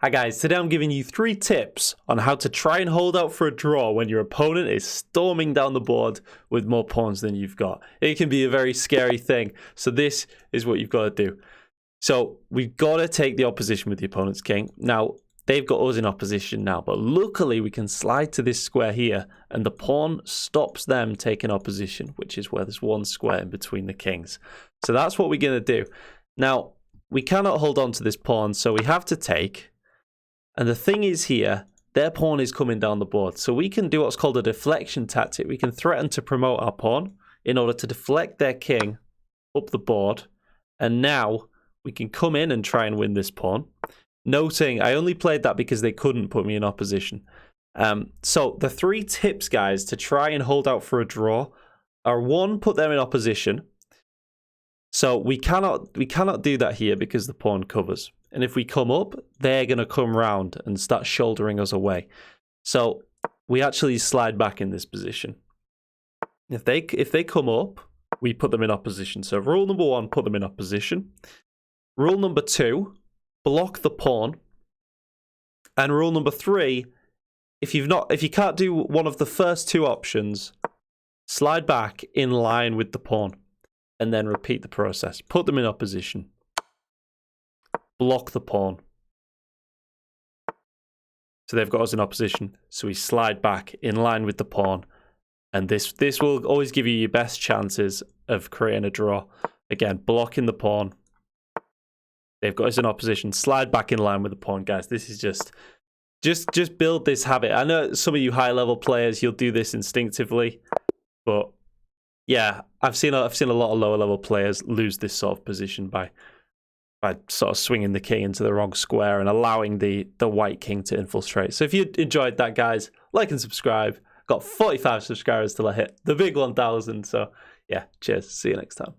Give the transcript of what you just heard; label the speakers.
Speaker 1: Hi guys, today I'm giving you 3 tips on how to try and hold out for a draw when your opponent is storming down the board with more pawns than you've got. It can be a very scary thing, so this is what you've got to do. So we've got to take the opposition with the opponent's king. Now, they've got us in opposition now, but luckily we can slide to this square here and the pawn stops them taking our position, which is where there's one square in between the kings. So that's what we're going to do. Now, we cannot hold on to this pawn, so we have to take. And the thing is here, their pawn is coming down the board. So we can do what's called a deflection tactic. We can threaten to promote our pawn in order to deflect their king up the board. And now we can come in and try and win this pawn. Noting, I only played that because they couldn't put me in opposition. So the 3 tips, guys, to try and hold out for a draw are 1, put them in opposition. So we cannot do that here because the pawn covers. And if we come up, they're going to come round and start shouldering us away. So we actually slide back in this position. If they come up, we put them in opposition. So rule number 1, put them in opposition. Rule number 2, block the pawn. And rule number 3, if you can't do one of the first 2 options, slide back in line with the pawn. And then repeat the process. Put them in opposition. Block the pawn. So they've got us in opposition. So we slide back in line with the pawn. And this will always give you your best chances of creating a draw. Again, blocking the pawn. They've got us in opposition. Slide back in line with the pawn, guys. This is just build this habit. I know some of you high level players, you'll do this instinctively, but yeah, I've seen a lot of lower level players lose this sort of position by sort of swinging the king into the wrong square and allowing the white king to infiltrate. So if you enjoyed that, guys, like and subscribe. Got 45 subscribers till I hit the big 1,000. So yeah, cheers. See you next time.